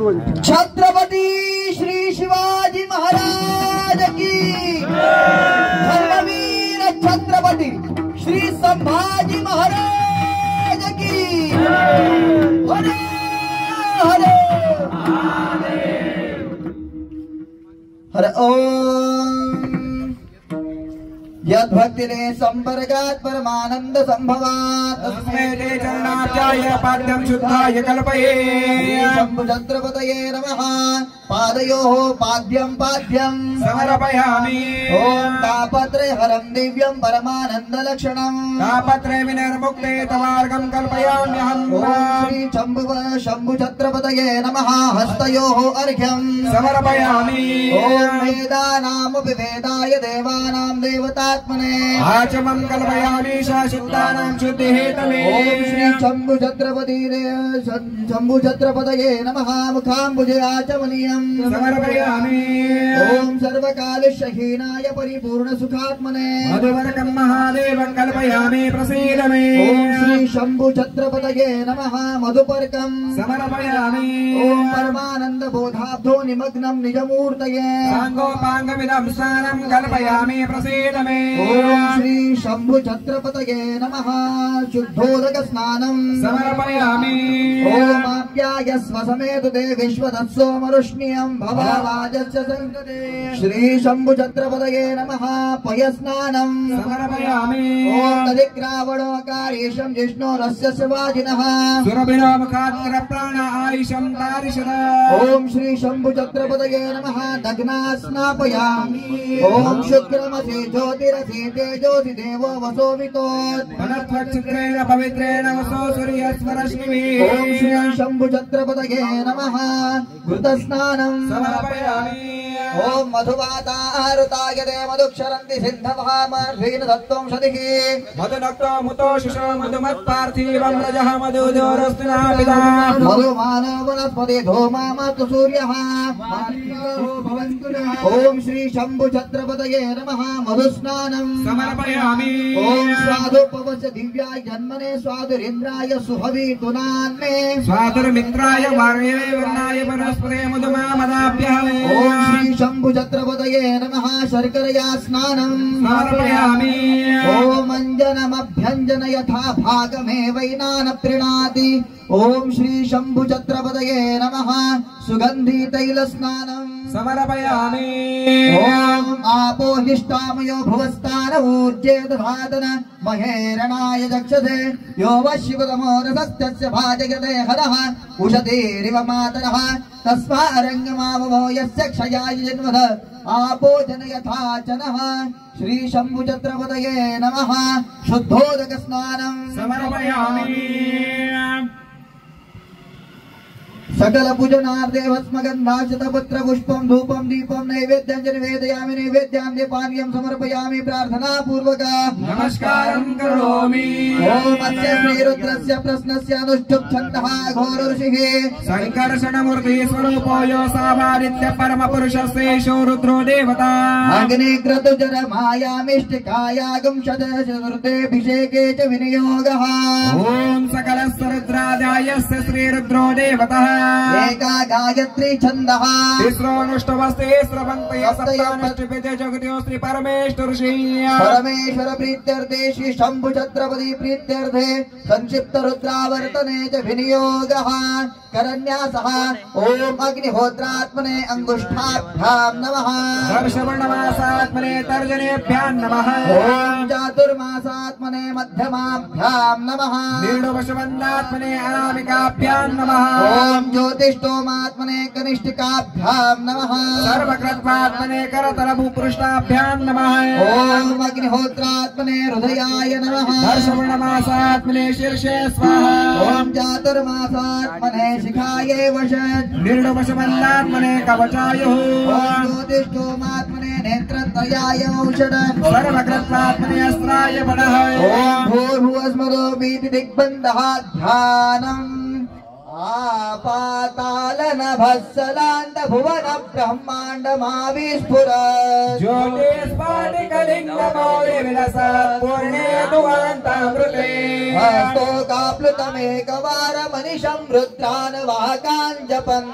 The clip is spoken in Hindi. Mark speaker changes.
Speaker 1: छत्रपति श्री शिवाजी महाराज की, धर्मवीर छत्रपति श्री संभाजी महाराज की। हरे हरे हरे ओम। यद्भक्तिने संपर्गात् परमानंद संभवात् तस्मै ते चरणार्चाय पाद्यं शुद्धाय कल्पये। शंभुछत्रपतये नमः। पादयोः पाद्यं पाद्यं समर्पयामि। ओम तापत्रे हरं दिव्यं परमानंदलक्षणं तापत्रे विनिर्मुक्ते तवार्गं कल्पयाम्यहम्। ओम श्री शंभुछत्रपतये नमः। हस्तयोः अर्घ्यं समर्पयामि। ओम वेदानामपि वेदाय देवानां देवतात्मने आचमं कल्पयामि शाश्वतानां शुद्धिहेतवे। ओम श्री शंभुछत्रपतये नमः। मुखाम्बुजे आचमनीयं समर्पयामि। ओम सर्वकालशहीनाय परिपूर्ण सुखात्मने मधुवरकं महादेवं कल्पयामि प्रसीद मे। ओम श्री शंभुछत्रपतये नमः। मधुपर्कं समर्पयामि। ओम परमानंद बोधाब्धो निमग्नं निजमूर्तये सांगोपांगमिदं स्नानं कल्पयामि प्रसीद मे। ओम श्री शंभुछत्रपतये नमः। शुद्धोदक स्नानं समर्पयामि। ओम आप्यायस्व समेत ते विश्वदत्सो मरुष्णीयं भववाजस्य संकटे श्री शंभुछत्रपतये नमः। पयस्नानं समर्पयामि। ओम तदिग्रावणोकारीशं जिष्णोरस्य शिवाजिनः सुरभिनो मुखाग्र प्राण आयुषं तारिषद। ओम श्री शंभुछत्रपतये नमः। दग्ना स्नापयामि। ओम शुक्रमसि ज्योतिरसि तेजोसि देवो वसोवितो वनत्वक्षत्रेण पवित्रेण वसो सूर्यस्वरश्मिभिः। ओम श्री शंभुछत्रपतये नमः। घृतस्नानं समर्पयामि। ओम मधुवातारुताय दे मधुक्षरन्ति सिन्धवः मर्धीन दत्तं शतिः मधुनक्तो मुतो शिशो मधुमत्पार्थिवं रजः मधुदोरस्तिनापिता मधुमानो वनस्पति धूमामतु सूर्यः। ओम श्री शंभुछत्रपतये नमः। मधुस्नानं समर्पयामि। ओम स्वादुपवस्य दिव्याय जन्मने स्वादुरिन्द्राय सुहवितुनान्मे स्वादुर्मित्राय वार्यवर्णाय वनस्पते मधुमामदाभ्यः। ओम श्री शंभुछत्रपतये नमः। शर्करया स्नानं समर्पयामि। ओम अंजनमभ्यञ्जन यथा भागमेवैनान प्रीणाति। ओम श्री शंभुछत्रपतये नमः। सुगंधि तैल स्नानं समर्पयामि। ओम आपो निष्ठामयो भुवस्तान ऊर्जे दधातन महेरणाय चक्षसे यो वशिवतमो रसस्तस्य भाजयते हरः उषतीरिव मातरः तस्मारङ्गमावभो यस्य क्षयाय जन्मध आपो जन यथा जनः। श्री शंभुछत्रपतये नमः। शुद्धोदक स्नानं समर्पयामि। सकल पूजनार्थे भस्मगन्धाक्षतपत्र पुष्पं धूपं दीपं नैवेद्यं च निवेदयामि। नैवेद्यान्ते पानीयं समर्पयामि प्रार्थना पूर्वक नमस्कारं करोमि। ओम अस्य श्रीरुद्रस्य प्रश्नस्य अनुष्ठुप् छन्दः घोर ऋषिः संकर्षणमूर्ति स्वरूपो यो सावादित्य परमपुरुषस्तेषो रुद्रो देवता अग्निक्रतुजर मायामिष्टिकायागं शतशतरुतेऽभिषेके च विनियोगः। ओम सकलस्य रुद्राजायस्य श्रीरुद्रो देवतः एका गायत्री छन्दः तिस्रोऽनुष्टवस्ते स्रवन्ते सप्तानष्टविद्य जगत्यो श्री परमेश्वर प्रीत्यर्थे श्री शंभुछत्रपति प्रीत्यर्थे संक्षिप्त रुद्रावर्तने च विनियोगः करन्यासः। ओम अग्निहोत्रात्मने अंगुष्ठाभ्यां नमः। वर्षवर्णमासात्मने तर्जनेभ्यां नमः। ओम चातुर्मासात्मने मध्यमाभ्यां नमः। नीडवशवन्दात्मने अनामिकाभ्यां नमः। ओम ज्योतिष्ठोमात्मने कनिष्ठिकाभ्यां नमः। सर्वकृत्वात्मने करतलभूपृष्ठाभ्यां नमः। ओम अग्निहोत्रात्मने हृदयाय नमः। वर्षवर्णमासात्मने शीर्षे स्वाहा। ओम चातुर्मासात्मने शिखाये वश निर्णवशवन्दात्मने कवचाय। ओम ज्योतिष्ठोमात्मने नेत्रत्रयाय औषध सर्वकृत्वात्मने अस्त्राय बलः। ओम भूर्भुवस्मरो भीति दिग्बन्धः ध्यानम् आपातालनभस्सलान्त भुवन ब्रह्माण्डमाविस्फुरत्
Speaker 2: ज्योतिस्फटिकलिङ्गमौलिविलसत् पूर्णे दुवन्तामृते
Speaker 1: हस्तोकाप्लुतमेकवारमनिशं रुद्रान् वाकान् जपन्